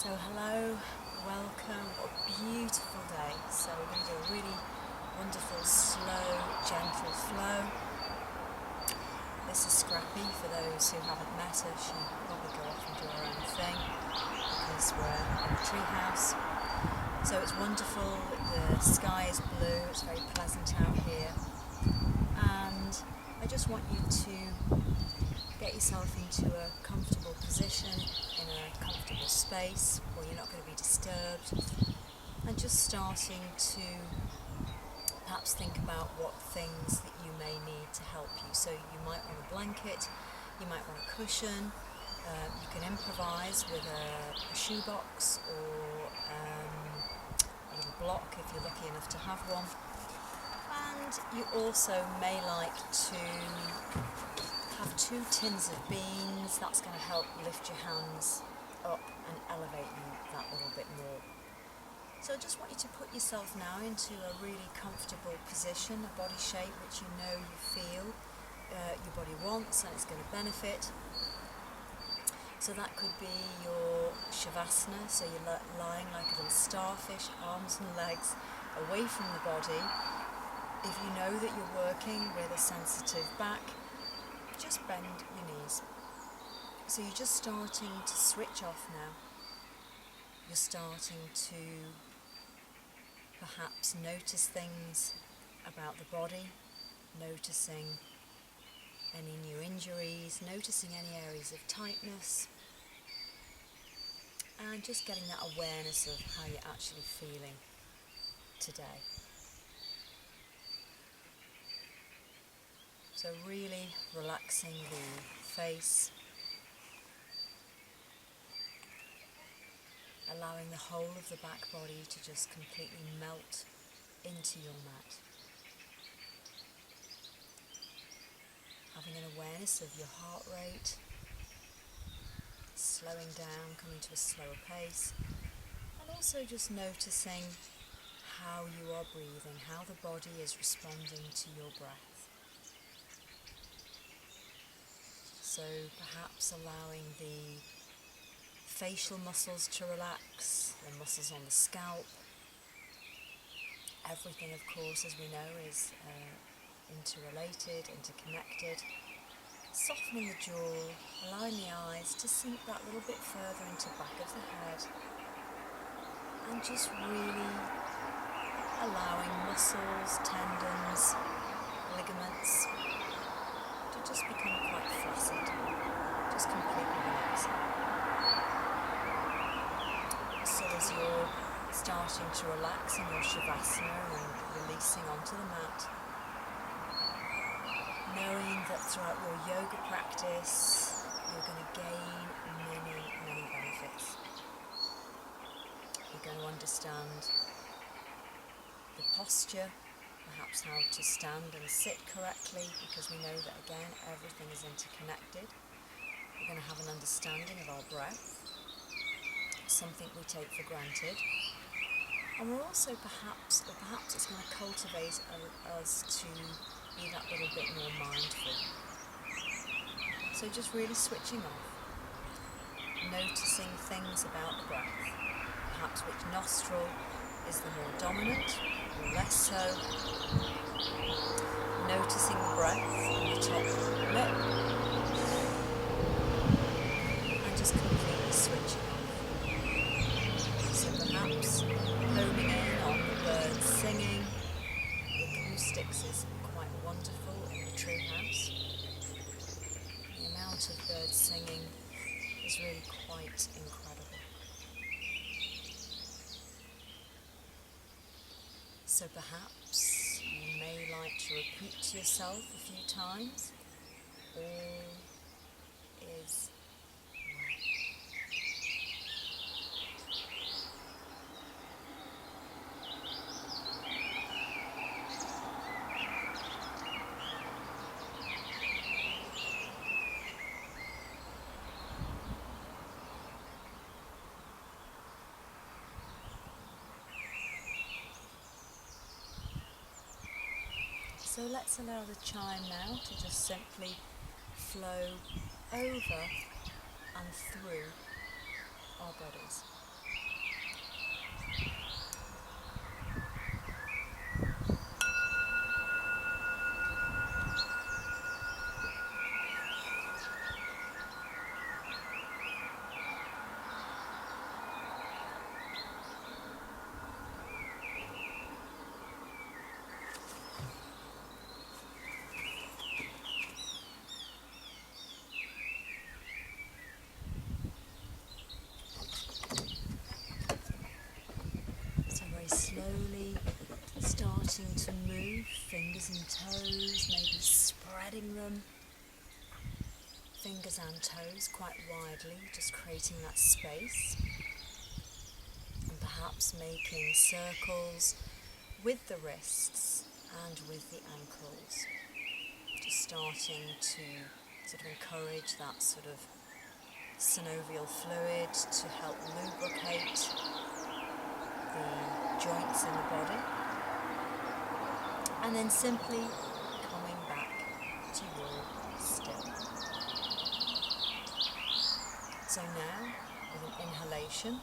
So hello, welcome, what a beautiful day. So we're going to do a really wonderful, slow, gentle flow. This is Scrappy, for those who haven't met her. She'll probably go off and do her own thing because we're in the treehouse. So it's wonderful, the sky is blue, it's very pleasant out here. And I just want you to get yourself into a comfortable position, in a comfortable space where you're not going to be disturbed, and just starting to perhaps think about what things that you may need to help you. So you might want a blanket, you might want a cushion, you can improvise with a shoebox or a little block if you're lucky enough to have one. And you also may like to have 2 tins of beans. That's going to help lift your hands up and elevate you that little bit more. So I just want you to put yourself now into a really comfortable position, a body shape which you know you feel your body wants and it's going to benefit. So that could be your Shavasana, so you're lying like a little starfish, arms and legs away from the body. If you know that you're working with a sensitive back, just bend your knees. So you're just starting to switch off now. You're starting to perhaps notice things about the body, noticing any new injuries, noticing any areas of tightness, and just getting that awareness of how you're actually feeling today. So really relaxing the face, allowing the whole of the back body to just completely melt into your mat. Having an awareness of your heart rate, slowing down, coming to a slower pace, and also just noticing how you are breathing, how the body is responding to your breath. So perhaps allowing the facial muscles to relax, the muscles on the scalp. Everything, of course, as we know, is interrelated, interconnected. Softening the jaw, allowing the eyes to sink that little bit further into the back of the head, and just really allowing muscles, tendons, ligaments to just become quite flaccid, just completely relaxing. So as you're starting to relax in your Shavasana and releasing onto the mat, knowing that throughout your yoga practice you're going to gain many benefits. You're going to understand the posture, perhaps how to stand and sit correctly, because we know that again everything is interconnected. We're going to have an understanding of our breath, something we take for granted, and we're also perhaps it's going to cultivate us to be that little bit more mindful. So just really switching off, noticing things about the breath, perhaps which nostril is the more dominant or less so, noticing the breath on the top lip, and just completely switching off. So perhaps homing in on the birds singing. The acoustics is quite wonderful in the treehouse. The amount of birds singing is really quite incredible. So perhaps you may like to repeat to yourself a few times, all is well. So let's allow the chime now to just simply flow over and through our bodies. So very slowly starting to move fingers and toes, maybe spreading them, fingers and toes quite widely, just creating that space, and perhaps making circles with the wrists and with the ankles, just starting to sort of encourage that sort of synovial fluid to help lubricate the joints in the body, and then simply coming back to your still. So now, with an inhalation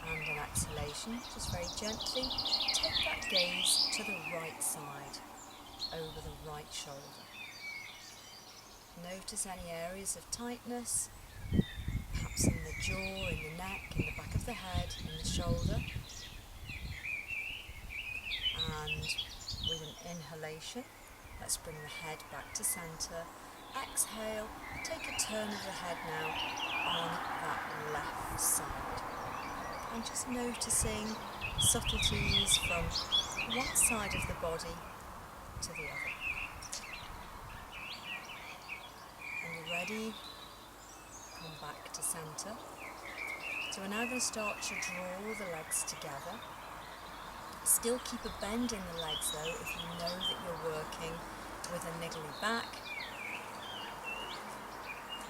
and an exhalation, just very gently take that gaze to the right side, over the right shoulder. Notice any areas of tightness, perhaps in the jaw, in the neck, in the back of the head, in the shoulder. And with an inhalation, let's bring the head back to centre. Exhale, take a turn of the head now on that left side. And just noticing subtleties from one side of the body to the other. When you're ready, come back to centre. So we're now going to start to draw the legs together. Still keep a bend in the legs though if you know that you're working with a niggly back.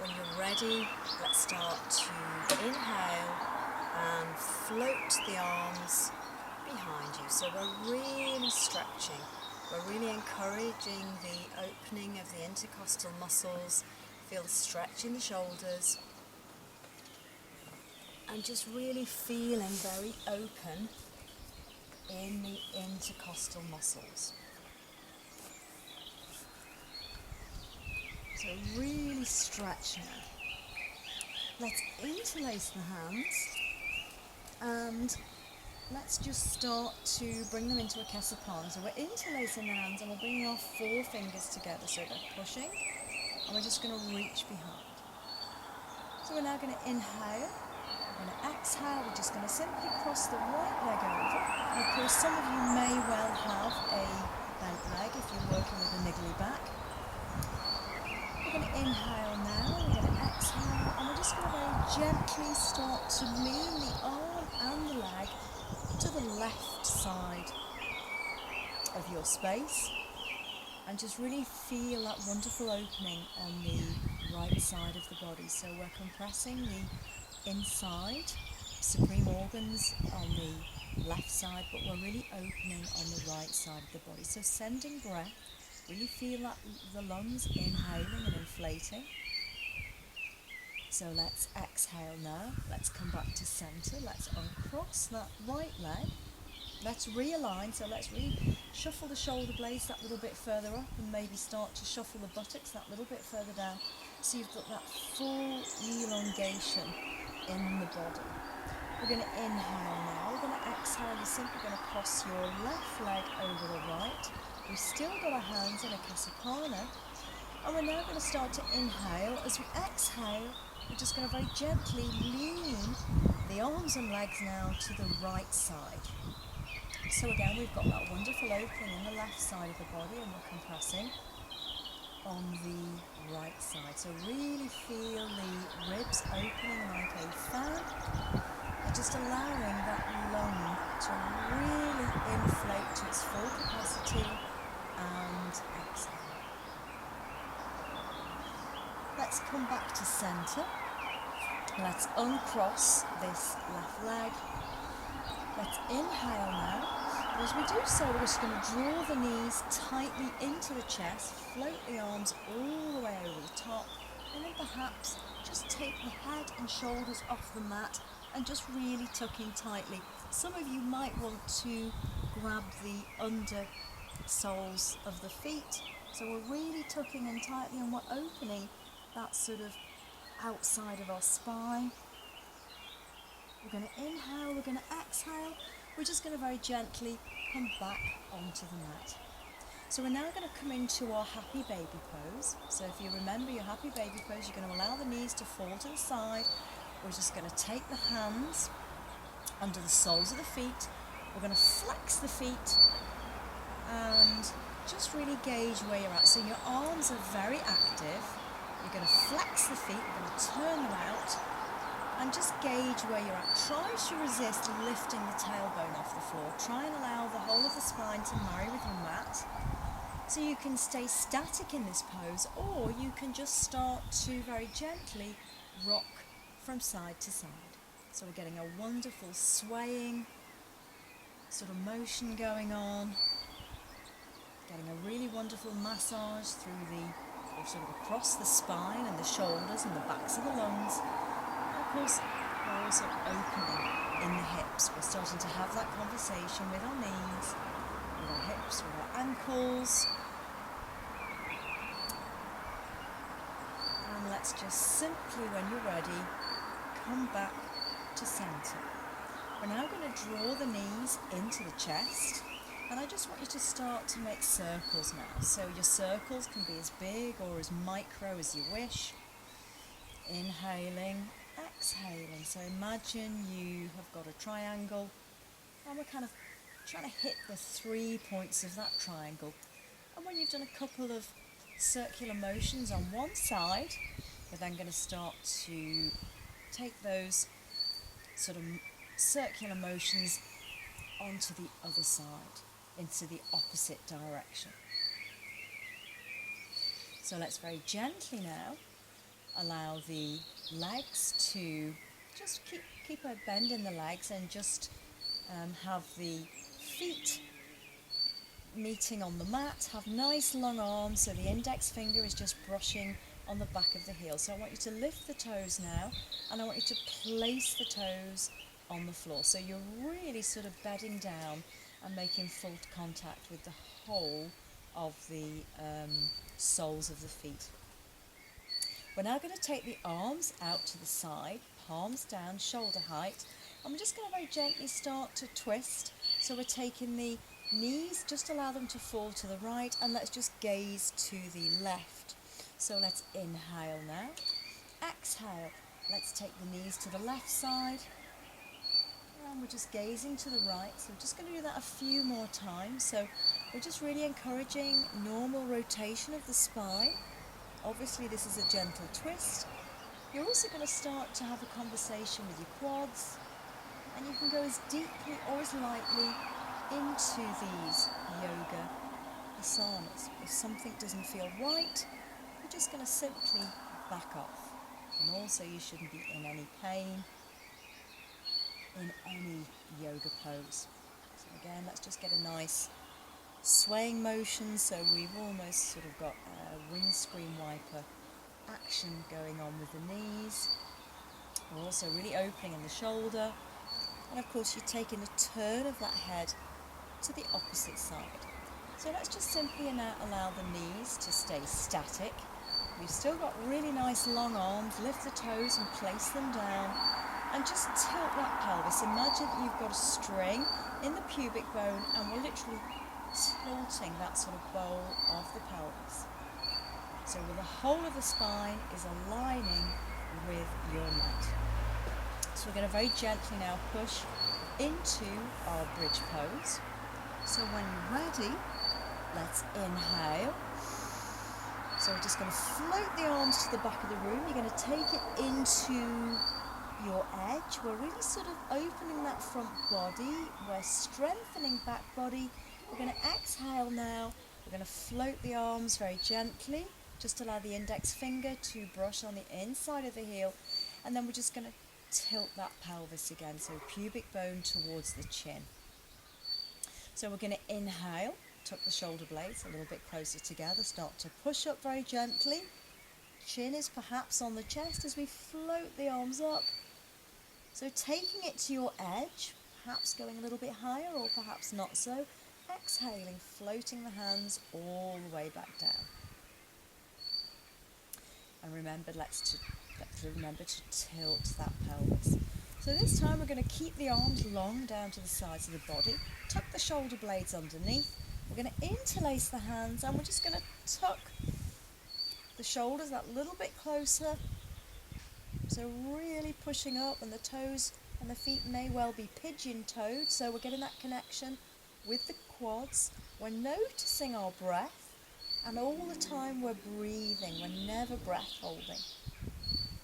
When you're ready, let's start to inhale and float the arms behind you. So we're really stretching. We're really encouraging the opening of the intercostal muscles. Feel the stretch in the shoulders. And just really feeling very open in the intercostal muscles. So really stretch now. Let's interlace the hands and let's just start to bring them into a Kesapana. So we're interlacing the hands and we're bringing our four fingers together. So we're pushing and we're just going to reach behind. So we're now going to inhale. We're going to exhale, we're just going to simply cross the right leg over. And of course, some of you may well have a bent leg if you're working with a niggly back. We're going to inhale now, we're going to exhale, and we're just going to very gently start to lean the arm and the leg to the left side of your space. And just really feel that wonderful opening on the right side of the body. So we're compressing the inside, supreme organs on the left side, but we're really opening on the right side of the body. So sending breath, really feel that the lungs inhaling and inflating. So let's exhale now. Let's come back to centre. Let's uncross that right leg. Let's realign. So let's really shuffle the shoulder blades that little bit further up and maybe start to shuffle the buttocks that little bit further down. So you've got that full elongation in the body. We're going to inhale now. We're going to exhale. You're simply going to cross your left leg over the right. We've still got our hands in a Kesapana. And we're now going to start to inhale. As we exhale, we're just going to very gently lean the arms and legs now to the right side. So again, we've got that wonderful opening in the left side of the body and we're compressing on the right side. So really feel the ribs opening like a fan and just allowing that lung to really inflate to its full capacity and exhale. Let's come back to centre. Let's uncross this left leg. Let's inhale now. And as we do so, we're just going to draw the knees tightly into the chest, float the arms all the way over the top, and then perhaps just take the head and shoulders off the mat and just really tuck in tightly Some of you might want to grab the under soles of the feet. So we're really tucking in tightly and we're opening that sort of outside of our spine. We're going to inhale, we're going to exhale. We're just going to very gently come back onto the mat. So we're now going to come into our happy baby pose. So if you remember your happy baby pose, you're going to allow the knees to fall to the side. We're just going to take the hands under the soles of the feet. We're going to flex the feet and just really gauge where you're at. So your arms are very active. You're going to flex the feet, you're going to turn them out and just gauge where you're at. Try to resist lifting the tailbone off the floor. Try and allow the whole of the spine to marry with your mat. So you can stay static in this pose, or you can just start to very gently rock from side to side. So we're getting a wonderful swaying sort of motion going on, getting a really wonderful massage through or sort of across the spine and the shoulders and the backs of the lungs. And of course, we're also opening in the hips. We're starting to have that conversation with our knees, with our hips, with our ankles. And let's just simply, when you're ready, come back to centre. We're now going to draw the knees into the chest, and I just want you to start to make circles now. So your circles can be as big or as micro as you wish. Inhaling, exhaling. So imagine you have got a triangle, and we're kind of trying to hit the 3 points of that triangle. And when you've done a couple of circular motions on one side, we're then going to start to take those sort of circular motions onto the other side, into the opposite direction. So let's very gently now allow the legs to just keep a bend in the legs and just have the feet meeting on the mat, have nice long arms so the index finger is just brushing on the back of the heel. So I want you to lift the toes now, and I want you to place the toes on the floor. So you're really sort of bedding down and making full contact with the whole of the soles of the feet. We're now going to take the arms out to the side, palms down, shoulder height, and we're just going to very gently start to twist. So we're taking the knees, just allow them to fall to the right, and let's just gaze to the left. So let's inhale now, exhale, let's take the knees to the left side, and we're just gazing to the right. So we're just going to do that a few more times. So we're just really encouraging normal rotation of the spine. Obviously this is a gentle twist. You're also going to start to have a conversation with your quads, and you can go as deeply or as lightly into these yoga asanas. If something doesn't feel right, you're just going to simply back off. And also you shouldn't be in any pain in any yoga pose. So again, let's just get a nice swaying motion, so we've almost sort of got a windscreen wiper action going on with the knees. We're also really opening in the shoulder, and of course you're taking a turn of that head to the opposite side. So let's just simply now allow the knees to stay static. We've still got really nice long arms. Lift the toes and place them down, and just tilt that pelvis. Imagine that you've got a string in the pubic bone, and we're literally tilting that sort of bowl of the pelvis. So where the whole of the spine is aligning with your mat. So we're going to very gently now push into our bridge pose. So when you're ready, let's inhale. So we're just going to float the arms to the back of the room. You're going to take it into your edge. We're really sort of opening that front body. We're strengthening back body. We're going to exhale now. We're going to float the arms very gently. Just allow the index finger to brush on the inside of the heel. And then we're just going to tilt that pelvis again. So pubic bone towards the chin. So we're going to inhale. Tuck the shoulder blades a little bit closer together. Start to push up very gently. Chin is perhaps on the chest as we float the arms up. So taking it to your edge, perhaps going a little bit higher or perhaps not so. Exhaling, floating the hands all the way back down. And remember, let's remember to tilt that pelvis. So this time we're going to keep the arms long down to the sides of the body, tuck the shoulder blades underneath. We're going to interlace the hands and we're just going to tuck the shoulders that little bit closer. So really pushing up, and the toes and the feet may well be pigeon-toed, so we're getting that connection with the quads. We're noticing our breath, and all the time we're breathing, we're never breath holding.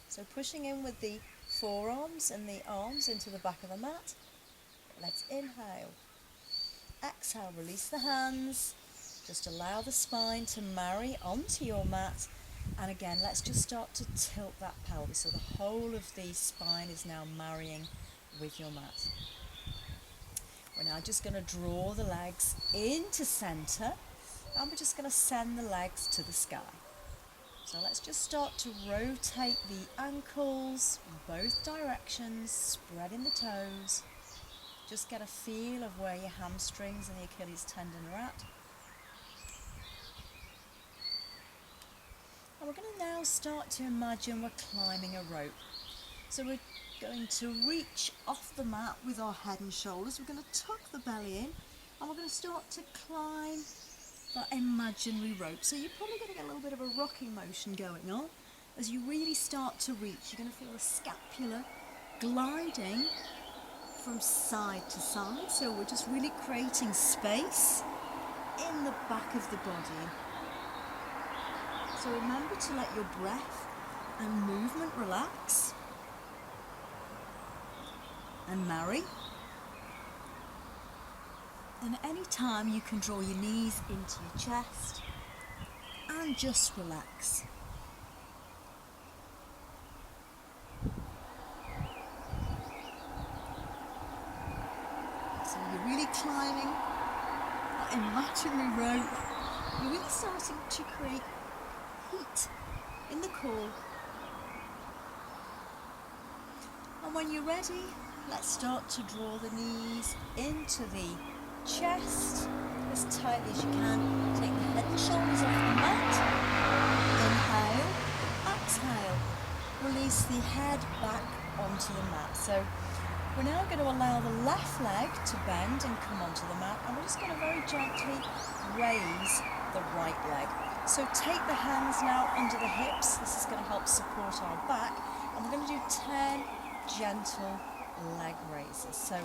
So pushing in with the forearms and the arms into the back of the mat. Let's inhale. Exhale, release the hands. Just allow the spine to marry onto your mat. And again, let's just start to tilt that pelvis. So the whole of the spine is now marrying with your mat. We're now just going to draw the legs into centre, and we're just going to send the legs to the sky. So let's just start to rotate the ankles in both directions, spreading the toes. Just get a feel of where your hamstrings and the Achilles tendon are at. And we're going to now start to imagine we're climbing a rope. So we're going to reach off the mat with our head and shoulders. We're going to tuck the belly in, and we're going to start to climb that imaginary rope. So you're probably going to get a little bit of a rocking motion going on. As you really start to reach, you're going to feel the scapula gliding from side to side. So we're just really creating space in the back of the body. So remember to let your breath and movement relax and marry. And at any time you can draw your knees into your chest and just relax. So you're really climbing that imaginary rope. You're really starting to create heat in the core. And when you're ready, let's start to draw the knees into the chest as tightly as you can. Take the head and shoulders off the mat. Inhale, exhale. Release the head back onto the mat. So we're now going to allow the left leg to bend and come onto the mat, and we're just going to very gently raise the right leg. So take the hands now under the hips. This is going to help support our back, and we're going to do 10 gentle leg raises. So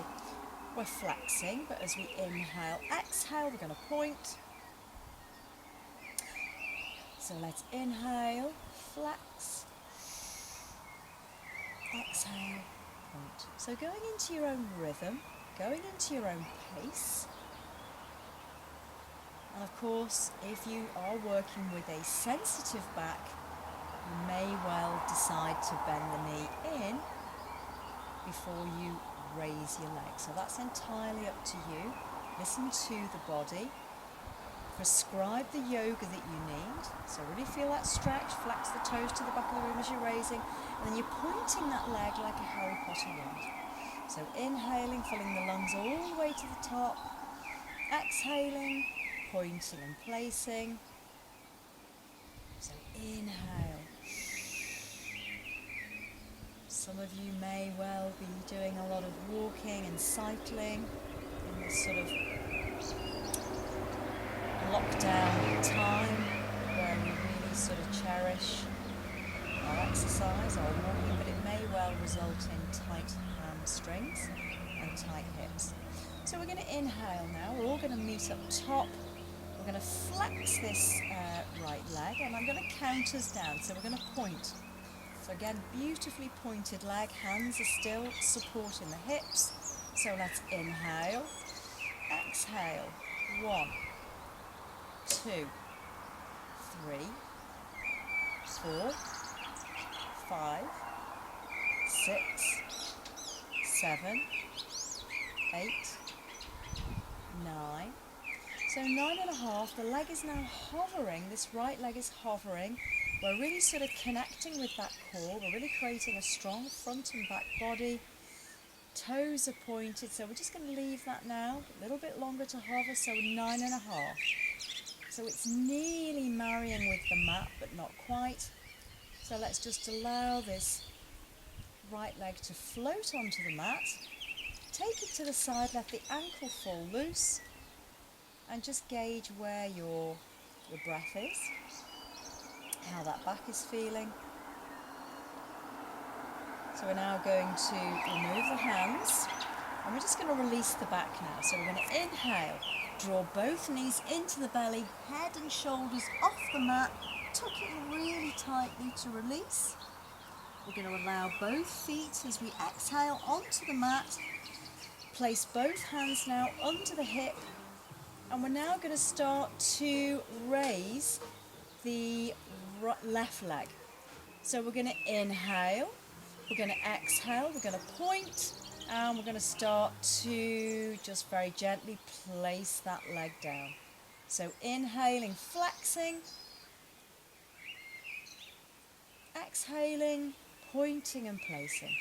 we're flexing, but as we inhale, exhale, we're going to point. So let's inhale, flex, exhale, point. So going into your own rhythm, going into your own pace. And of course, if you are working with a sensitive back, you may well decide to bend the knee in before you raise your leg. So that's entirely up to you. Listen to the body. Prescribe the yoga that you need. So really feel that stretch, flex the toes to the back of the room as you're raising, and then you're pointing that leg like a Harry Potter wand. So inhaling, filling the lungs all the way to the top. Exhaling, pointing and placing. So inhale. Some of you may well be doing a lot of walking and cycling in this sort of lockdown time where we really sort of cherish our exercise, our walking, but it may well result in tight hamstrings and tight hips. So we're going to inhale now. We're all going to meet up top. We're going to flex this right leg, and I'm going to count us down. So we're going to point. So again, beautifully pointed leg, hands are still supporting the hips. So let's inhale, exhale, 1, 2, 3, 4, 5, 6, 7, 8, 9. So 9.5, the leg is now hovering, this right leg is hovering. We're really sort of connecting with that core. We're really creating a strong front and back body. Toes are pointed, so we're just going to leave that now. A little bit longer to hover, so 9.5. So it's nearly marrying with the mat, but not quite. So let's just allow this right leg to float onto the mat. Take it to the side, let the ankle fall loose, and just gauge where your breath is, how that back is feeling. So we're now going to remove the hands, and we're just going to release the back now. So we're going to inhale, draw both knees into the belly, head and shoulders off the mat, tuck it really tightly to release. We're going to allow both feet as we exhale onto the mat. Place both hands now under the hip, and we're now going to start to raise the left leg. So we're going to inhale, we're going to exhale, we're going to point, and we're going to start to just very gently place that leg down. So inhaling, flexing, exhaling, pointing and placing.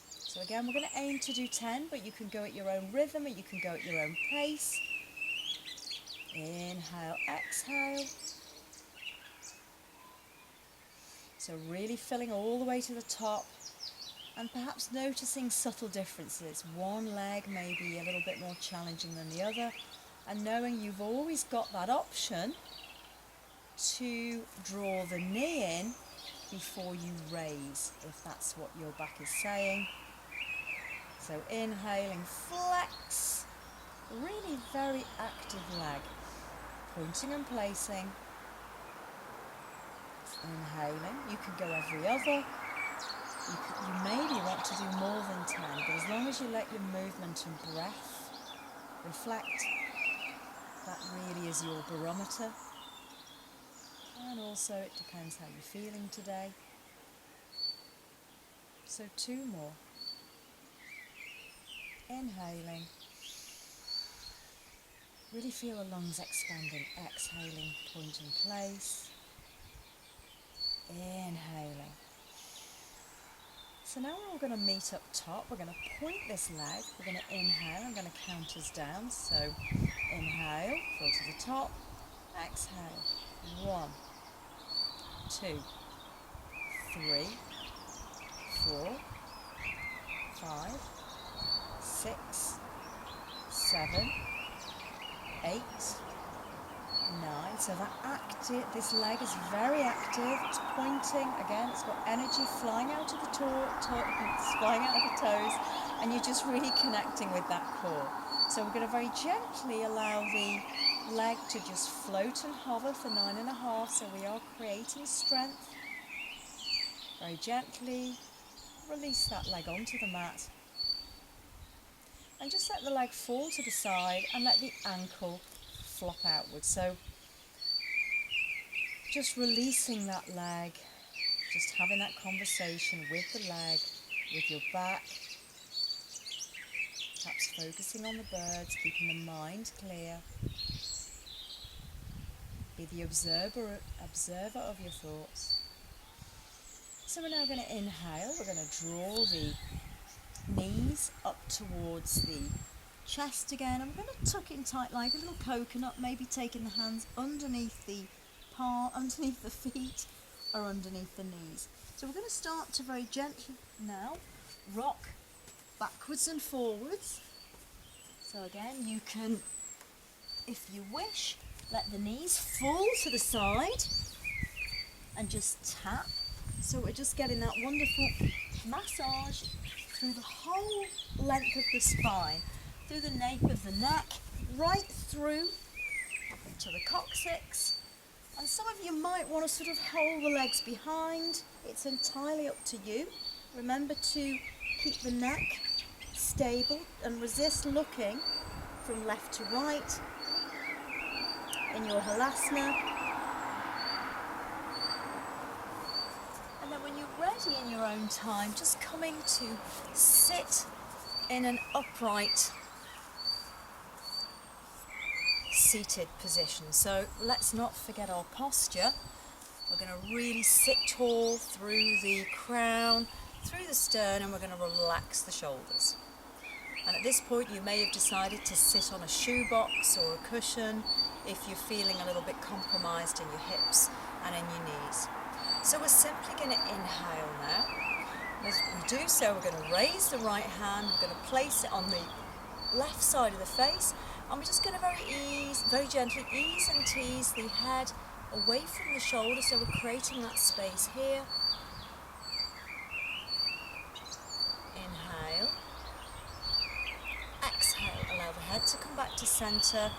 So again, we're going to aim to do 10, but you can go at your own rhythm, or you can go at your own pace. Inhale, exhale. So really filling all the way to the top, and perhaps noticing subtle differences. One leg may be a little bit more challenging than the other, and knowing you've always got that option to draw the knee in before you raise, if that's what your back is saying. So inhaling, flex, really very active leg, pointing and placing. Inhaling, you can go every other. You maybe want to do more than 10, but as long as you let your movement and breath reflect, that really is your barometer. And also it depends how you're feeling today. So 2 more. Inhaling. Really feel the lungs expanding. Exhaling, point in place. Inhaling. So now we're all going to meet up top. We're going to point this leg. We're going to inhale. I'm going to count us down. So inhale, fill to the top. Exhale. 1, 2, 3, 4, 5, 6, 7, 8, 9. So this leg is very active. It's pointing again. It's got energy flying out of the flying out of the toes, and you're just really connecting with that core. So we're going to very gently allow the leg to just float and hover for 9.5. So we are creating strength. Very gently release that leg onto the mat, and just let the leg fall to the side and let the ankle flop outwards. So just releasing that leg, just having that conversation with the leg, with your back, perhaps focusing on the birds, keeping the mind clear. Be the observer of your thoughts. So we're now going to inhale. We're going to draw the knees up towards the chest again. I'm going to tuck in tight like a little coconut, maybe taking the hands underneath the underneath the feet or underneath the knees. So we're going to start to very gently now rock backwards and forwards. So again, you can, if you wish, let the knees fall to the side and just tap. So we're just getting that wonderful massage through the whole length of the spine, through the nape of the neck, right through to the coccyx. And some of you might want to sort of hold the legs behind. It's entirely up to you. Remember to keep the neck stable and resist looking from left to right in your halasana. And then when you're ready in your own time, just coming to sit in an upright seated position. So let's not forget our posture. We're going to really sit tall through the crown, through the sternum. We're going to relax the shoulders. And at this point you may have decided to sit on a shoebox or a cushion if you're feeling a little bit compromised in your hips and in your knees. So we're simply going to inhale now. As we do so, we're going to raise the right hand, we're going to place it on the left side of the face, and we're just going to very gently ease and tease the head away from the shoulder, so we're creating that space here. Inhale. Exhale, allow the head to come back to centre.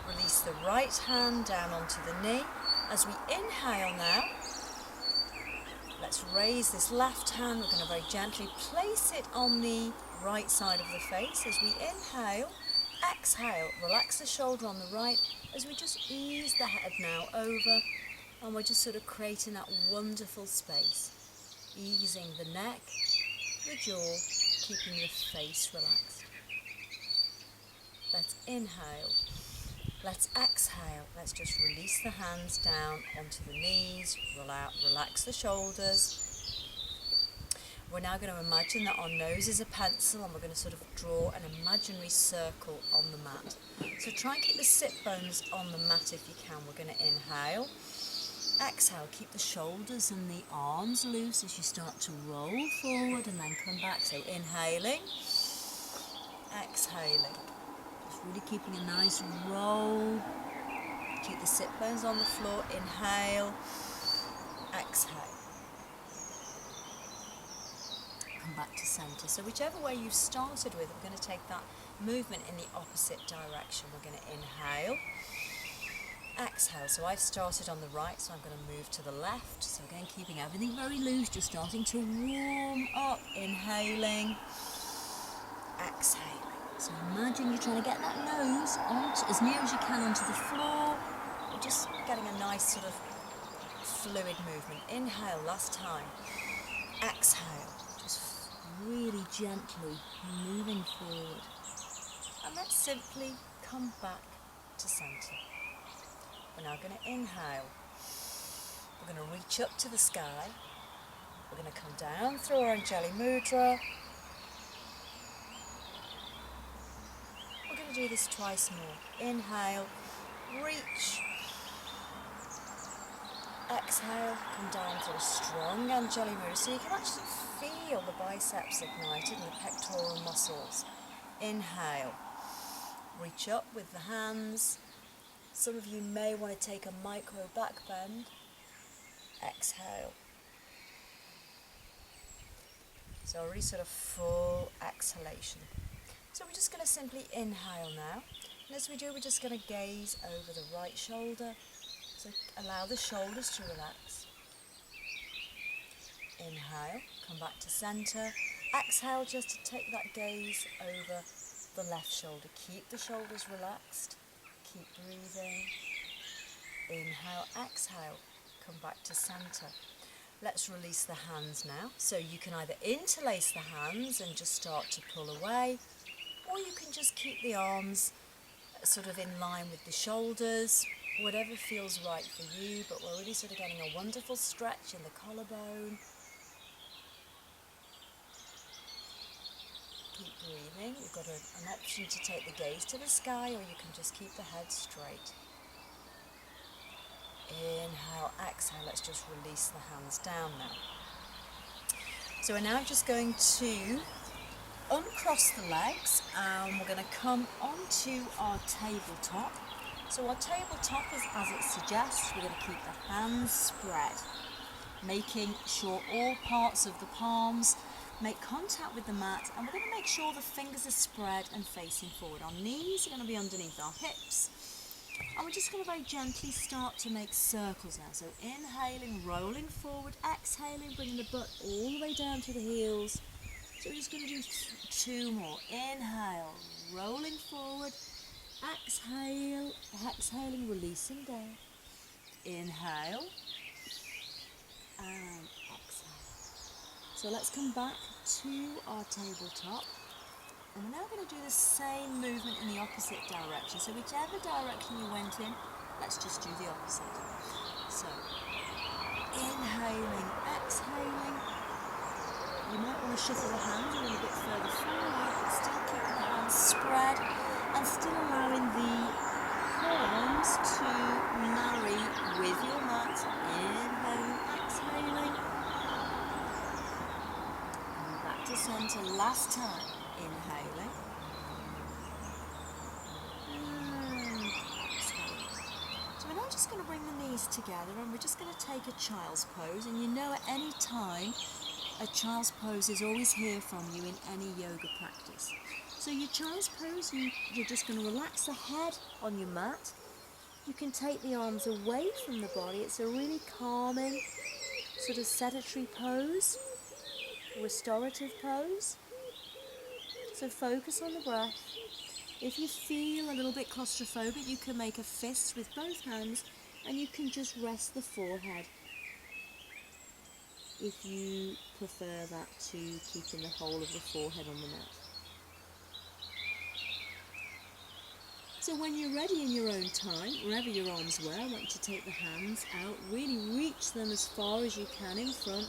Release the right hand down onto the knee. As we inhale now, let's raise this left hand. We're going to very gently place it on the right side of the face. As we inhale, exhale, relax the shoulder on the right as we just ease the head now over, and we're just sort of creating that wonderful space, easing the neck, the jaw, keeping the face relaxed. Let's inhale. Let's exhale. Let's just release the hands down onto the knees, relax the shoulders. We're now going to imagine that our nose is a pencil and we're going to sort of draw an imaginary circle on the mat. So try and keep the sit bones on the mat if you can. We're going to inhale. Exhale, keep the shoulders and the arms loose as you start to roll forward and then come back. So inhaling, exhaling. Just really keeping a nice roll. Keep the sit bones on the floor. Inhale, exhale. Come back to centre. So whichever way you started with, we're going to take that movement in the opposite direction. We're going to inhale. Exhale. So I've started on the right, so I'm going to move to the left. So again, keeping everything very loose, just starting to warm up. Inhaling, exhaling. So imagine you're trying to get that nose onto, as near as you can onto the floor. You're just getting a nice sort of fluid movement. Inhale, last time. Exhale, just really gently moving forward. And let's simply come back to centre. We're now going to inhale. We're going to reach up to the sky. We're going to come down through our Anjali Mudra. We're going to do this twice more. Inhale, reach. Exhale, come down to a strong Anjali Mudra. So you can actually feel the biceps ignited and the pectoral muscles. Inhale, reach up with the hands. Some of you may want to take a micro back bend. Exhale. So a really sort of full exhalation. So we're just going to simply inhale now. And as we do, we're just going to gaze over the right shoulder. So allow the shoulders to relax. Inhale, come back to centre. Exhale just to take that gaze over the left shoulder. Keep the shoulders relaxed. Keep breathing. Inhale, exhale, come back to centre. Let's release the hands now. So you can either interlace the hands and just start to pull away, or you can just keep the arms sort of in line with the shoulders, whatever feels right for you, but we're really sort of getting a wonderful stretch in the collarbone. Keep breathing. You've got an option to take the gaze to the sky, or you can just keep the head straight. Inhale, exhale. Let's just release the hands down now. So we're now just going to uncross the legs and we're going to come onto our tabletop. So our tabletop is as it suggests. We're going to keep the hands spread, making sure all parts of the palms make contact with the mat, and we're going to make sure the fingers are spread and facing forward. Our knees are going to be underneath our hips, and we're just going to very gently start to make circles now. So inhaling, rolling forward, exhaling, bringing the butt all the way down to the heels. So we're just going to do two more. Inhale, rolling forward, exhale, exhaling, releasing down. Inhale, and exhale. So let's come back to our tabletop, and we're now going to do the same movement in the opposite direction. So whichever direction you went in, let's just do the opposite. So inhaling, exhaling, You might want to shuffle the hands a little bit further forward, but still keeping the hands spread and still allowing the palms to marry with your mat. Inhaling, exhaling. And back to centre last time. Inhaling. And exhaling. So we're now just going to bring the knees together and we're just going to take a child's pose. And you know at any time, a child's pose is always here from you in any yoga practice. So your child's pose, you're just going to relax the head on your mat. You can take the arms away from the body. It's a really calming, sort of sedentary pose, restorative pose. So focus on the breath. If you feel a little bit claustrophobic, you can make a fist with both hands and you can just rest the forehead if you prefer that to keeping the whole of the forehead on the mat. So when you're ready in your own time, wherever your arms were, I want you to take the hands out, really reach them as far as you can in front,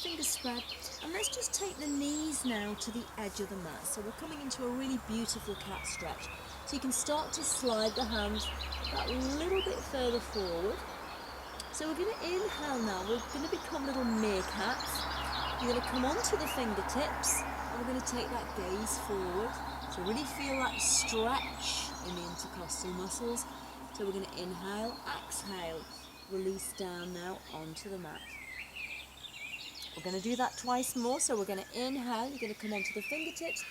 fingers spread, and let's just take the knees now to the edge of the mat. So we're coming into a really beautiful cat stretch. So you can start to slide the hands that little bit further forward. So we're going to inhale now, we're going to become little meerkats. You're going to come onto the fingertips and we're going to take that gaze forward. So really feel that stretch in the intercostal muscles. So we're going to inhale, exhale, release down now onto the mat. We're going to do that twice more. So we're going to inhale, you're going to come onto the fingertips,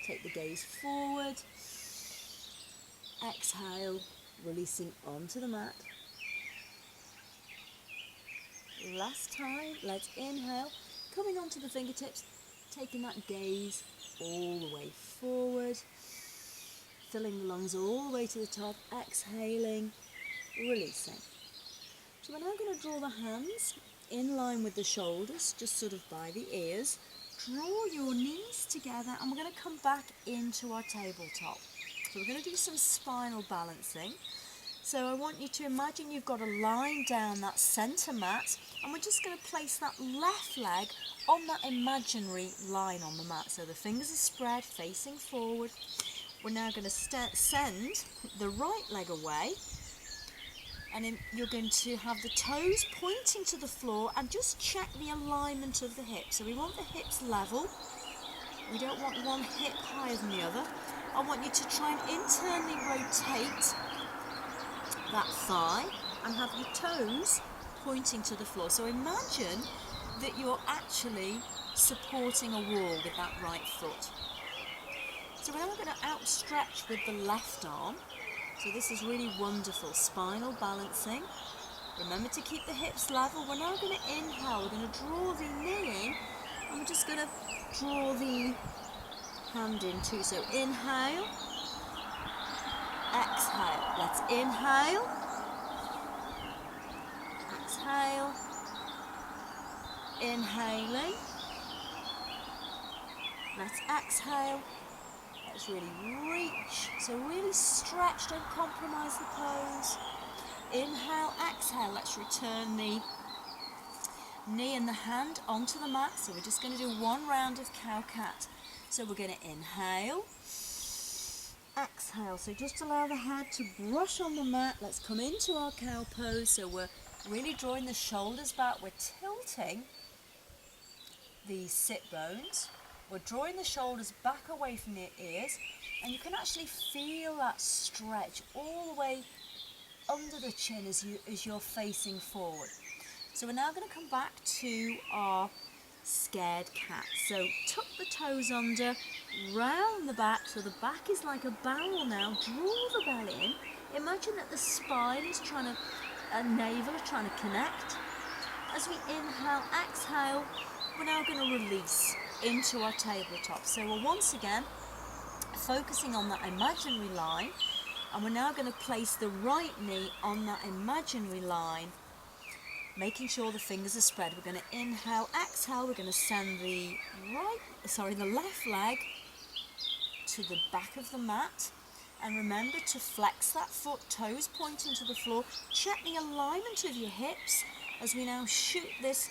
take the gaze forward, exhale, releasing onto the mat. Last time, let's inhale, coming onto the fingertips, taking that gaze all the way forward, filling the lungs all the way to the top, exhaling, releasing. So we're now going to draw the hands in line with the shoulders, just sort of by the ears. Draw your knees together and we're going to come back into our tabletop. So we're going to do some spinal balancing. So I want you to imagine you've got a line down that centre mat and we're just going to place that left leg on that imaginary line on the mat. So the fingers are spread, facing forward. We're now going to send the right leg away and you're going to have the toes pointing to the floor and just check the alignment of the hips. So we want the hips level. We don't want one hip higher than the other. I want you to try and internally rotate that thigh and have your toes pointing to the floor. So imagine that you're actually supporting a wall with that right foot. So we're now going to outstretch with the left arm. So this is really wonderful spinal balancing. Remember to keep the hips level. We're now going to inhale, we're going to draw the knee in and we're just going to draw the hand in too. So inhale, exhale. Let's inhale, exhale, inhaling. Let's exhale. Let's really reach. So really stretch, don't compromise the pose. Inhale, exhale. Let's return the knee and the hand onto the mat. So we're just going to do one round of cow-cat. So we're going to inhale, exhale. So just allow the head to brush on the mat. Let's come into our cow pose. So we're really drawing the shoulders back. We're tilting the sit bones. We're drawing the shoulders back away from the ears. And you can actually feel that stretch all the way under the chin as you're facing forward. So we're now going to come back to our scared cat. So tuck the toes under, round the back, so the back is like a barrel now. Draw the belly in. Imagine that the spine is trying to, navel is trying to connect. As we inhale, exhale, we're now going to release into our tabletop. So we're once again focusing on that imaginary line, and we're now going to place the right knee on that imaginary line, making sure the fingers are spread. We're going to inhale, exhale. We're going to send the left leg to the back of the mat, and remember to flex that foot, toes pointing to the floor. Check the alignment of your hips as we now shoot this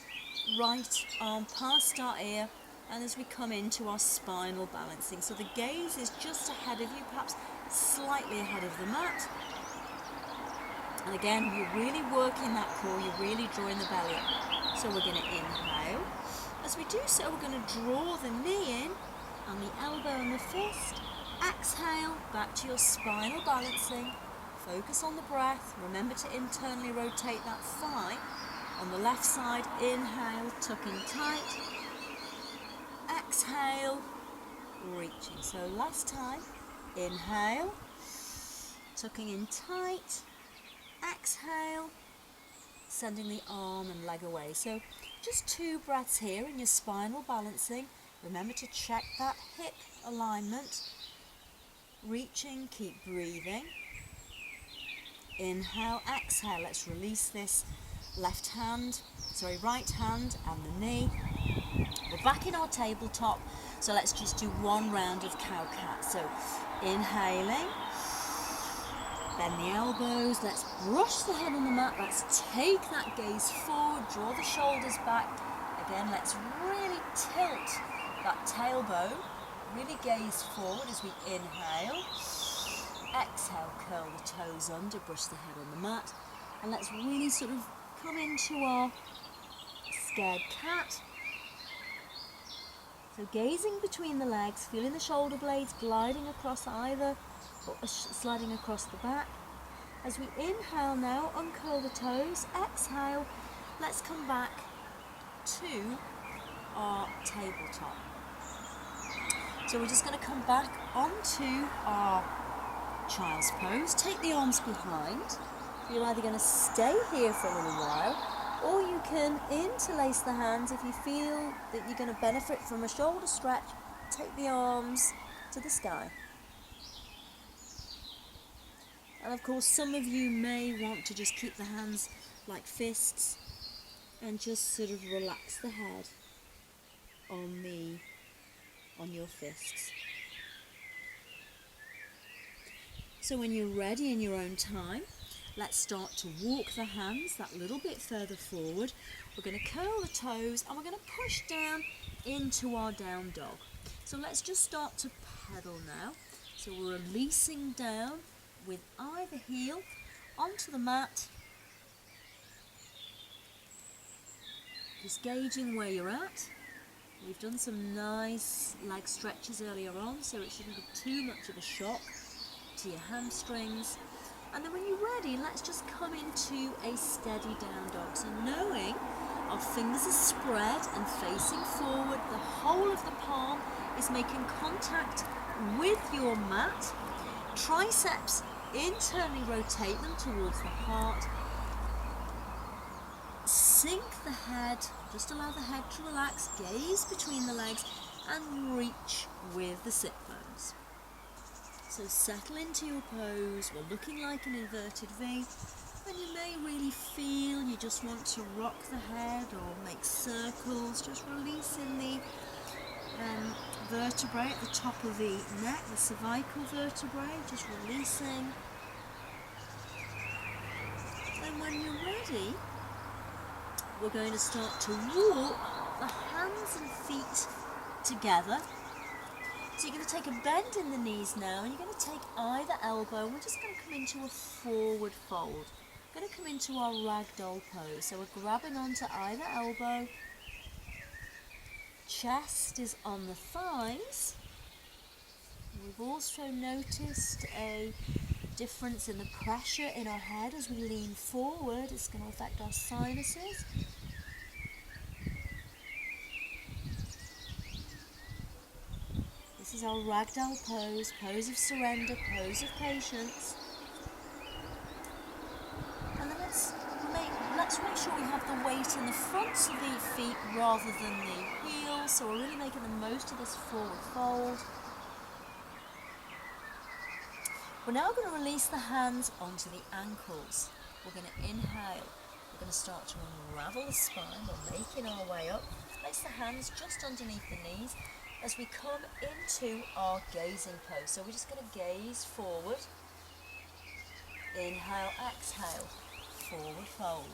right arm past our ear and as we come into our spinal balancing. So the gaze is just ahead of you, perhaps slightly ahead of the mat. And again, you're really working that core, you're really drawing the belly up. So we're going to inhale. As we do so, we're going to draw the knee in and the elbow and the fist. Exhale, back to your spinal balancing. Focus on the breath. Remember to internally rotate that thigh. On the left side, inhale, tucking tight. Exhale, reaching. So last time, inhale, tucking in tight. Exhale, sending the arm and leg away. So just 2 breaths here in your spinal balancing. Remember to check that hip alignment. Reaching, keep breathing. Inhale, exhale. Let's release this right hand and the knee. We're back in our tabletop, so let's just do 1 round of cow-cat. So inhaling, bend the elbows, let's brush the head on the mat, let's take that gaze forward, draw the shoulders back. Again, let's really tilt that tailbone, really gaze forward as we inhale. Exhale, curl the toes under, brush the head on the mat, and let's really sort of come into our scared cat. So gazing between the legs, feeling the shoulder blades gliding across either, or sliding across the back. As we inhale now, uncurl the toes, exhale, let's come back to our tabletop. So we're just going to come back onto our child's pose, take the arms behind. You're either going to stay here for a little while, or you can interlace the hands if you feel that you're going to benefit from a shoulder stretch. Take the arms to the sky. And of course, some of you may want to just keep the hands like fists and just sort of relax the head on your fists. So when you're ready in your own time, let's start to walk the hands that little bit further forward. We're going to curl the toes and we're going to push down into our down dog. So let's just start to pedal now. So we're releasing down with either heel onto the mat. Just gauging where you're at. We've done some nice leg stretches earlier on, so it shouldn't be too much of a shock to your hamstrings. And then when you're ready, let's just come into a steady down dog. So knowing our fingers are spread and facing forward, the whole of the palm is making contact with your mat. Triceps, internally rotate them towards the heart. Sink the head, just allow the head to relax, gaze between the legs and reach with the sit bones. So settle into your pose, we're looking like an inverted V, and you may really feel you just want to rock the head or make circles, just releasing the vertebrae at the top of the neck, the cervical vertebrae, just releasing. And when you're ready, we're going to start to walk the hands and feet together. So you're going to take a bend in the knees now, and you're going to take either elbow, and we're just going to come into a forward fold. We're going to come into our ragdoll pose. So we're grabbing onto either elbow. Chest is on the thighs. We've also noticed a difference in the pressure in our head as we lean forward. It's going to affect our sinuses. This is our ragdoll pose, pose of surrender, pose of patience. And then let's make sure we have the weight in the fronts of the feet rather than the heels. So we're really making the most of this forward fold. We're now going to release the hands onto the ankles. We're going to inhale. We're going to start to unravel the spine. We're making our way up. Place the hands just underneath the knees as we come into our gazing pose. So we're just going to gaze forward. Inhale, exhale, forward fold.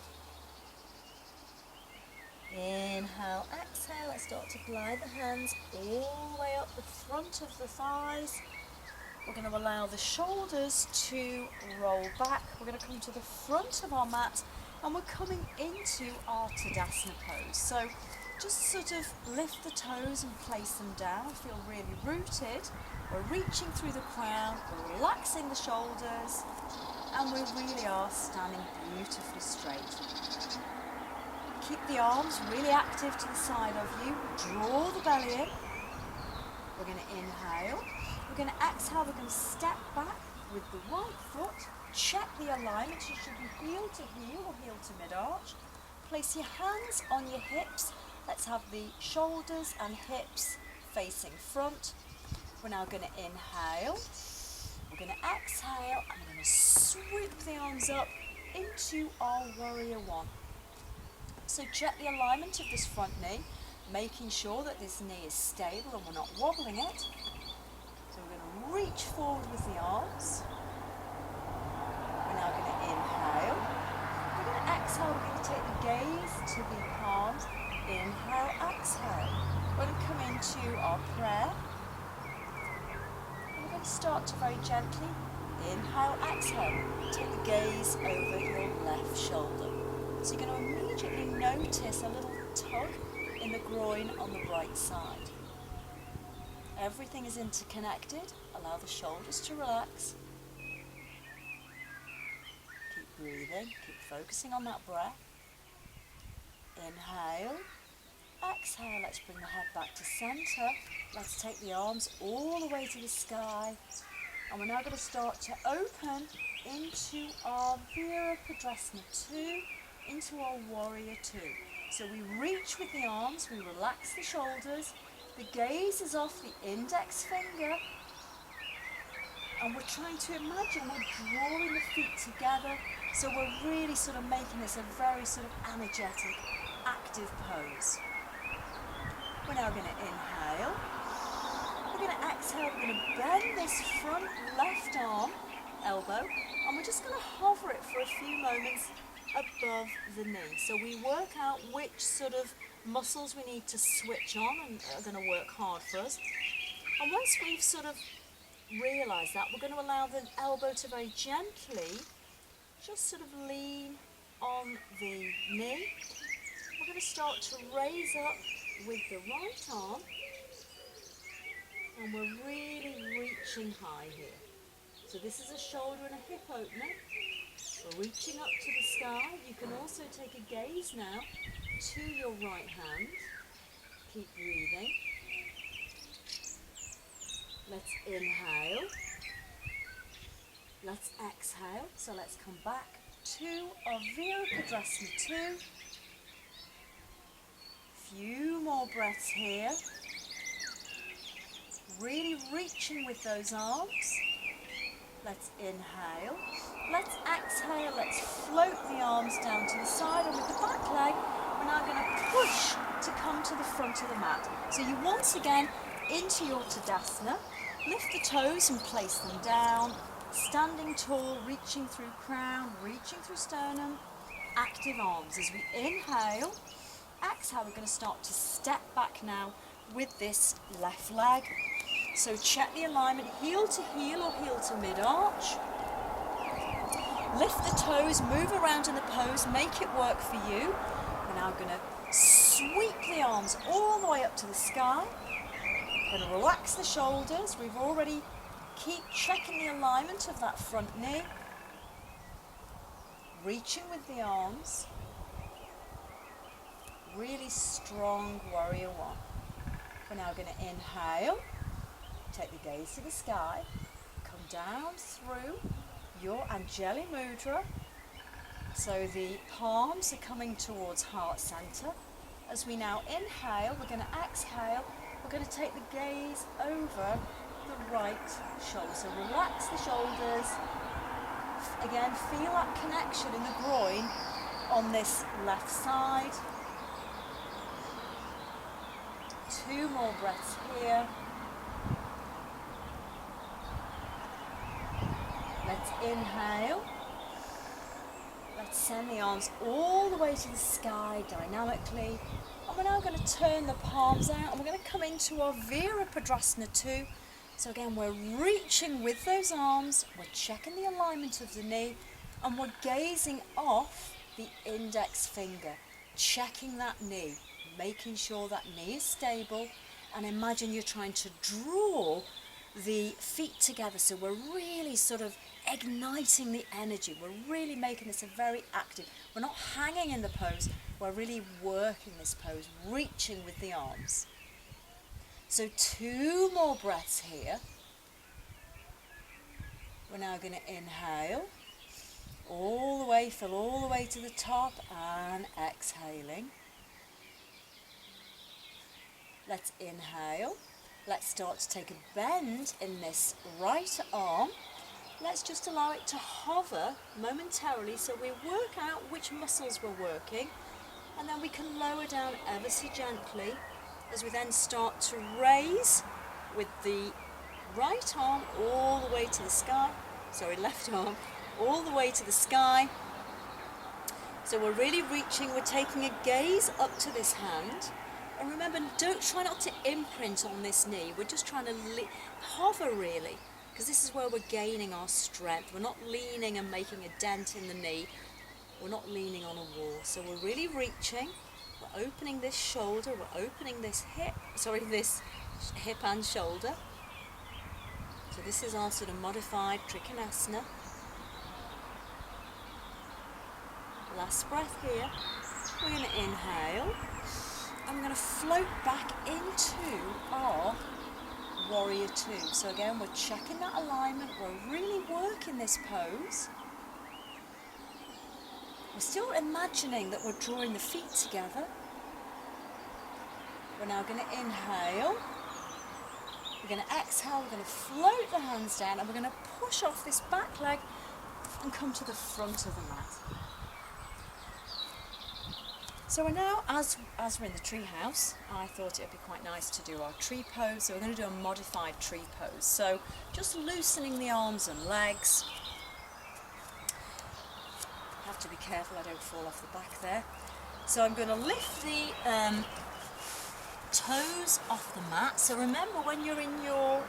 Inhale, exhale. Let's start to glide the hands all the way up the front of the thighs. We're going to allow the shoulders to roll back. We're going to come to the front of our mat and we're coming into our Tadasana pose. So just sort of lift the toes and place them down. Feel really rooted. We're reaching through the crown, we're relaxing the shoulders, and we really are standing beautifully straight. Keep the arms really active to the side of you. Draw the belly in. We're going to inhale. We're going to exhale. We're going to step back with the right foot. Check the alignment. You should be heel to heel or heel to mid-arch. Place your hands on your hips. Let's have the shoulders and hips facing front. We're now going to inhale. We're going to exhale and we're going to swoop the arms up into our warrior one. So check the alignment of this front knee, making sure that this knee is stable and we're not wobbling it. So we're going to reach forward with the arms. We're now going to inhale. We're going to exhale. We're going to take the gaze to the palms. Inhale, exhale. We're going to come into our prayer. And we're going to start to very gently inhale, exhale. Take the gaze over your left shoulder. So you're going to immediately notice a little tug in the groin on the right side. Everything is interconnected. Allow the shoulders to relax. Keep breathing. Keep focusing on that breath. Inhale. Exhale. Let's bring the head back to center. Let's take the arms all the way to the sky. And we're now going to start to open into our Virabhadrasana 2. Into our warrior two. So we reach with the arms, we relax the shoulders, the gaze is off the index finger, and we're trying to imagine we're drawing the feet together, so we're really sort of making this a very sort of energetic, active pose. We're now going to inhale, we're going to exhale, we're going to bend this front left arm, elbow, and we're just going to hover it for a few moments above the knee. So we work out which sort of muscles we need to switch on and are going to work hard for us. And once we've sort of realised that, we're going to allow the elbow to very gently just sort of lean on the knee. We're going to start to raise up with the right arm, and we're really reaching high here. So this is a shoulder and a hip opener. We're reaching up to the sky. You can also take a gaze now to your right hand. Keep breathing. Let's inhale. Let's exhale. So let's come back to our Virabhadrasana 2. Few more breaths here. Really reaching with those arms. Let's inhale. Let's exhale. Let's float the arms down to the side, and with the back leg, we're now going to push to come to the front of the mat. So you once again into your Tadasana. Lift the toes and place them down. Standing tall, reaching through crown, reaching through sternum. Active arms as we inhale. Exhale, we're going to start to step back now with this left leg. So check the alignment, heel to heel or heel to mid-arch. Lift the toes, move around in the pose, make it work for you. We're now going to sweep the arms all the way up to the sky. We're going to relax the shoulders. We've already keep checking the alignment of that front knee. Reaching with the arms. Really strong warrior one. We're now going to inhale. Take the gaze to the sky. Come down through your Anjali Mudra. So the palms are coming towards heart center. As we now inhale, we're going to exhale. We're going to take the gaze over the right shoulder. So relax the shoulders. Again, feel that connection in the groin on this left side. 2 more breaths here. Let's inhale. Let's send the arms all the way to the sky dynamically. And we're now going to turn the palms out and we're going to come into our Virabhadrasana 2. So again, we're reaching with those arms, we're checking the alignment of the knee, and we're gazing off the index finger, checking that knee, making sure that knee is stable, and imagine you're trying to draw the feet together. So we're really sort of igniting the energy. We're really making this a very active. We're not hanging in the pose, we're really working this pose, reaching with the arms. So 2 more breaths here. We're now going to inhale all the way, fill all the way to the top, and exhaling. Let's inhale. Let's start to take a bend in this right arm. Let's just allow it to hover momentarily so we work out which muscles we're working, and then we can lower down ever so gently as we then start to raise with the right arm all the way to the sky, left arm all the way to the sky. So we're really reaching, we're taking a gaze up to this hand. And remember, try not to imprint on this knee. We're just trying to hover really, because this is where we're gaining our strength. We're not leaning and making a dent in the knee. We're not leaning on a wall. So we're really reaching. We're opening this shoulder. We're opening this this hip and shoulder. So this is our sort of modified Trikonasana. Last breath here. We're going to inhale. And we're going to float back into our Warrior 2. So again, we're checking that alignment. We're really working this pose. We're still imagining that we're drawing the feet together. We're now going to inhale. We're going to exhale. We're going to float the hands down, and we're going to push off this back leg and come to the front of the mat. So we're now, as we're in the tree house, I thought it would be quite nice to do our tree pose. So we're going to do a modified tree pose. So just loosening the arms and legs. Have to be careful I don't fall off the back there. So I'm going to lift the toes off the mat. So remember, when you're in your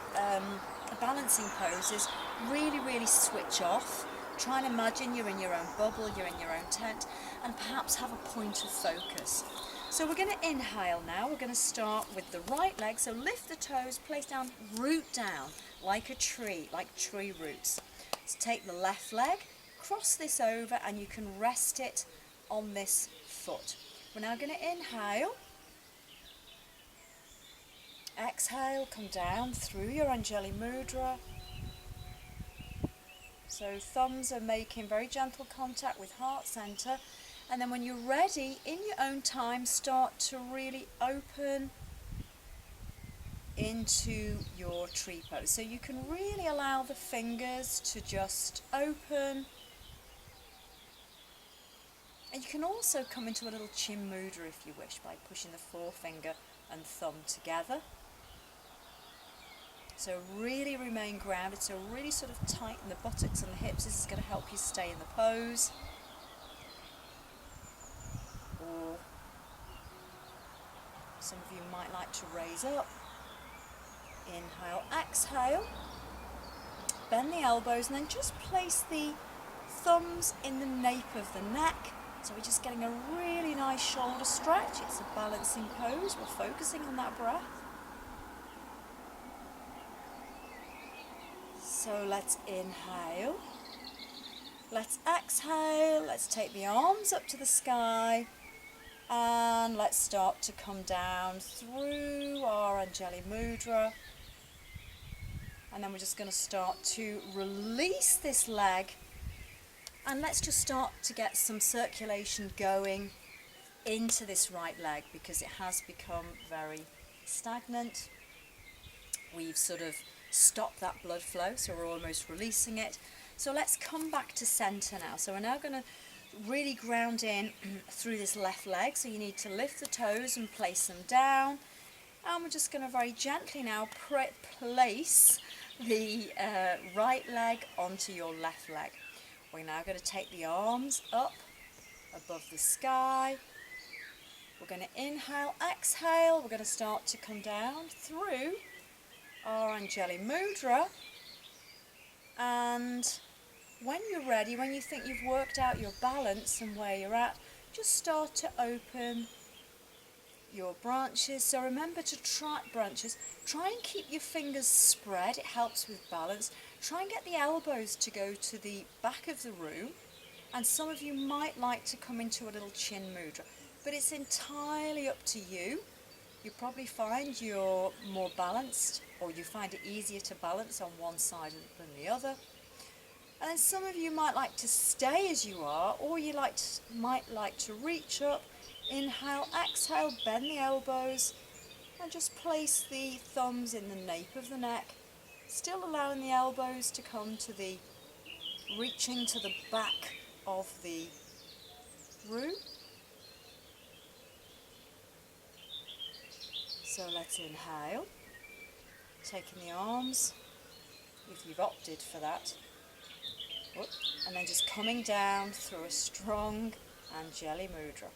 balancing poses, really switch off. Try and imagine you're in your own bubble, you're in your own tent, and perhaps have a point of focus. So we're going to inhale now. We're going to start with the right leg. So lift the toes, place down, root down like a tree, like tree roots. So take the left leg, cross this over, and you can rest it on this foot. We're now going to inhale. Exhale, come down through your Anjali Mudra. So thumbs are making very gentle contact with heart center, and then when you're ready, in your own time, start to really open into your tree pose. So you can really allow the fingers to just open, and you can also come into a little chin mudra if you wish by pushing the forefinger and thumb together. So really remain grounded, so really sort of tighten the buttocks and the hips. This is going to help you stay in the pose. Or some of you might like to raise up. Inhale, exhale. Bend the elbows and then just place the thumbs in the nape of the neck. So we're just getting a really nice shoulder stretch. It's a balancing pose. We're focusing on that breath. So let's inhale, let's exhale, let's take the arms up to the sky, and let's start to come down through our Anjali Mudra. And then we're just going to start to release this leg, and let's just start to get some circulation going into this right leg because it has become very stagnant. We've sort of stop that blood flow, so we're almost releasing it. So let's come back to center now. So we're now going to really ground in through this left leg. So you need to lift the toes and place them down. And we're just going to very gently now place the right leg onto your left leg. We're now going to take the arms up above the sky. We're going to inhale, exhale. We're going to start to come down through our Anjali Mudra. And when you're ready, when you think you've worked out your balance and where you're at, just start to open your branches. So remember to try and keep your fingers spread. It helps with balance. Try and get the elbows to go to the back of the room. And some of you might like to come into a little chin mudra, but it's entirely up to you. You probably find you're more balanced, or you find it easier to balance on one side than the other. And then some of you might like to stay as you are, or you might like to reach up. Inhale, exhale, bend the elbows, and just place the thumbs in the nape of the neck, still allowing the elbows to come to the, reaching to the back of the room. So let's inhale, taking the arms, if you've opted for that, and then just coming down through a strong Anjali Mudra.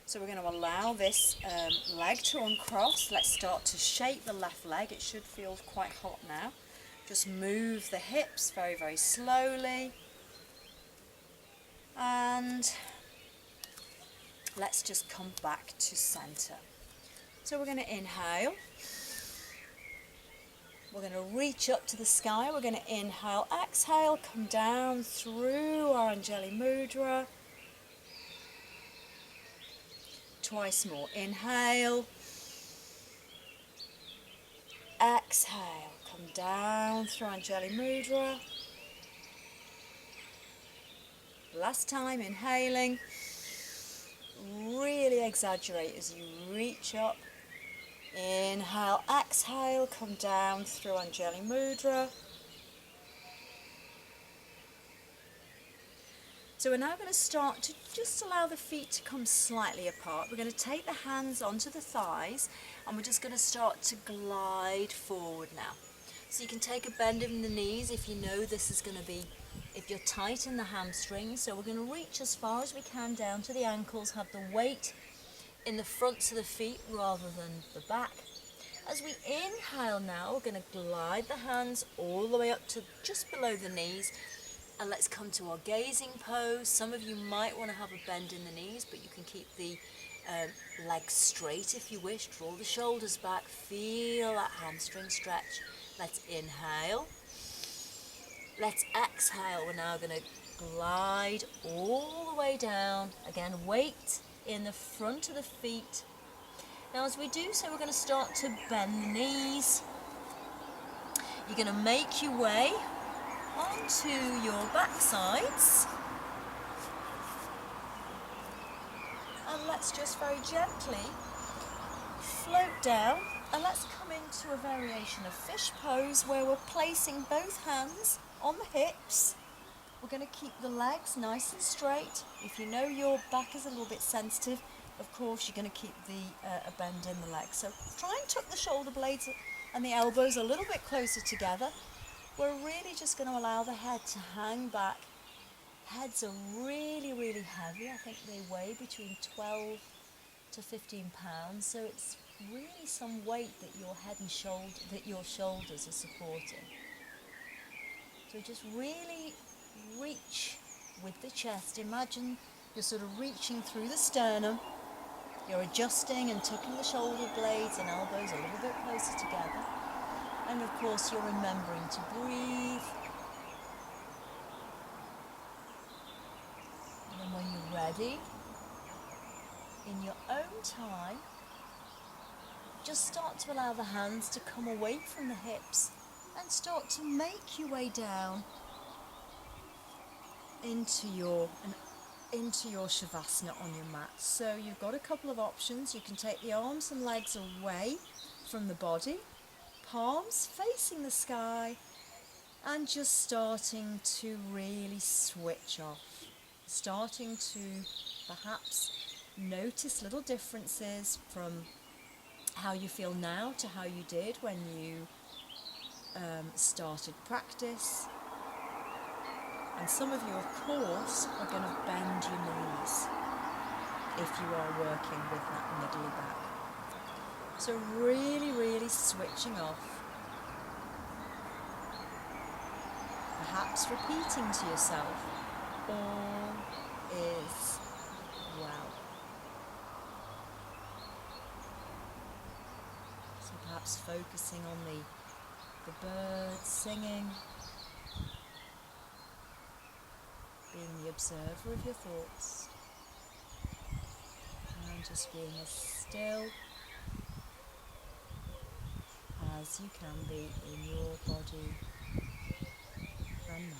So we're going to allow this leg to uncross. Let's start to shape the left leg. It should feel quite hot now. Just move the hips very, very slowly. And let's just come back to center. So we're going to inhale. We're going to reach up to the sky. We're going to inhale, exhale, come down through our Anjali Mudra. Twice more. Inhale. Exhale. Come down through Anjali Mudra. Last time, inhaling. Really exaggerate as you reach up. Inhale, exhale, come down through Anjali Mudra. So we're now going to start to just allow the feet to come slightly apart. We're going to take the hands onto the thighs and we're just going to start to glide forward now. So you can take a bend in the knees if you know this is going to be, if you're tight in the hamstrings. So we're going to reach as far as we can down to the ankles, have the weight in the fronts of the feet rather than the back. As we inhale now, we're going to glide the hands all the way up to just below the knees. And let's come to our gazing pose. Some of you might want to have a bend in the knees, but you can keep the legs straight if you wish. Draw the shoulders back. Feel that hamstring stretch. Let's inhale. Let's exhale. We're now going to glide all the way down. Again, weight in the front of the feet. Now as we do so, we're going to start to bend the knees. You're going to make your way onto your backsides, and let's just very gently float down, and let's come into a variation of fish pose where we're placing both hands on the hips. We're going to keep the legs nice and straight. If you know your back is a little bit sensitive, of course you're going to keep a bend in the legs. So try and tuck the shoulder blades and the elbows a little bit closer together. We're really just going to allow the head to hang back. Heads are really, really heavy. I think they weigh between 12 to 15 pounds. So it's really some weight that your head and your shoulders are supporting. So just really reach with the chest. Imagine you're sort of reaching through the sternum. You're adjusting and tucking the shoulder blades and elbows a little bit closer together. And of course you're remembering to breathe. And then when you're ready, in your own time, just start to allow the hands to come away from the hips and start to make your way down into your Shavasana on your mat. So you've got a couple of options. You can take the arms and legs away from the body, palms facing the sky, and just starting to really switch off. Starting to perhaps notice little differences from how you feel now to how you did when you started practice. And some of you, of course, are going to bend your knees if you are working with that middle back. So really, really switching off. Perhaps repeating to yourself, all is well. So perhaps focusing on the birds singing, being the observer of your thoughts, and just being as still as you can be in your body and mind.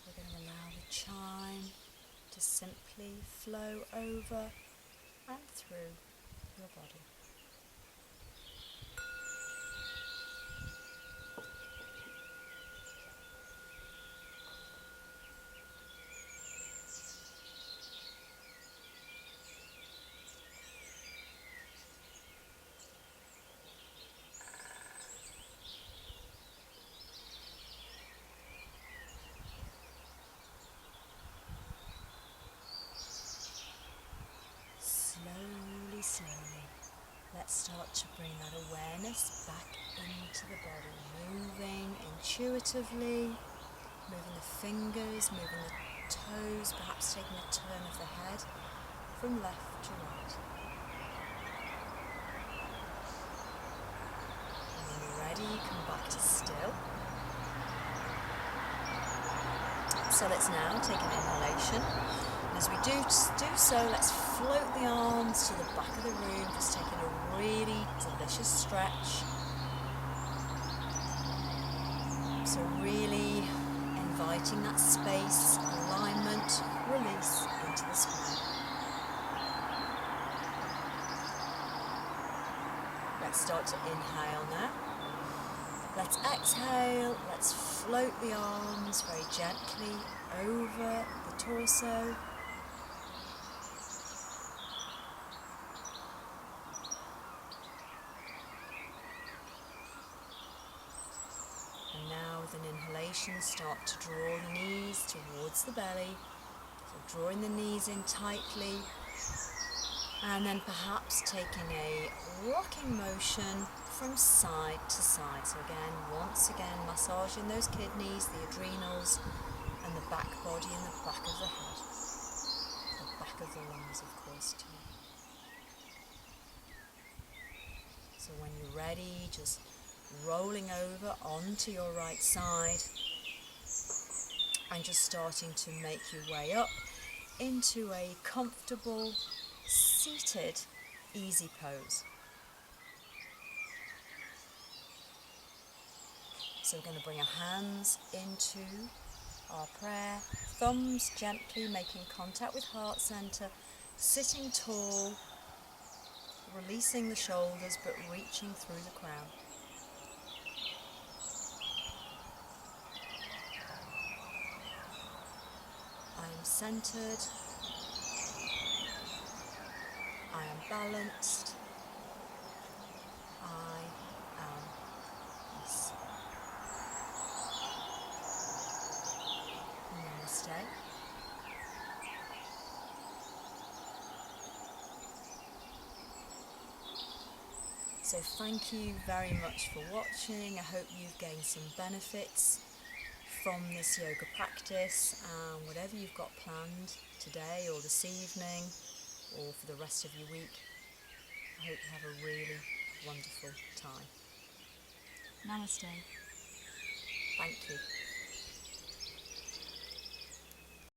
We're going to allow the chime to simply flow over and through your body. Slowly, slowly, let's start to bring that awareness back into the body, moving intuitively, moving the fingers, moving the toes, perhaps taking a turn of the head from left to right. And when you're ready, come back to still. So let's now take an inhalation. And as we do so, let's float the arms to the back of the room, just taking a really delicious stretch. So really inviting that space, alignment, release into the spine. Let's start to inhale now. Let's exhale. Let's float the arms very gently over the torso. And now with an inhalation, start to draw the knees towards the belly. So drawing the knees in tightly. And then perhaps taking a rocking motion from side to side. So again, once again, massaging those kidneys, the adrenals, and the back body and the back of the head. The back of the lungs, of course, too. So when you're ready, just rolling over onto your right side and just starting to make your way up into a comfortable, seated, easy pose. So we're going to bring our hands into our prayer, thumbs gently making contact with heart center, sitting tall, releasing the shoulders but reaching through the crown. I am centered, I am balanced, I am peace. Namaste. So thank you very much for watching. I hope you've gained some benefits from this yoga practice, and whatever you've got planned today or this evening or for the rest of your week, I hope you have a really wonderful time. Namaste. Thank you.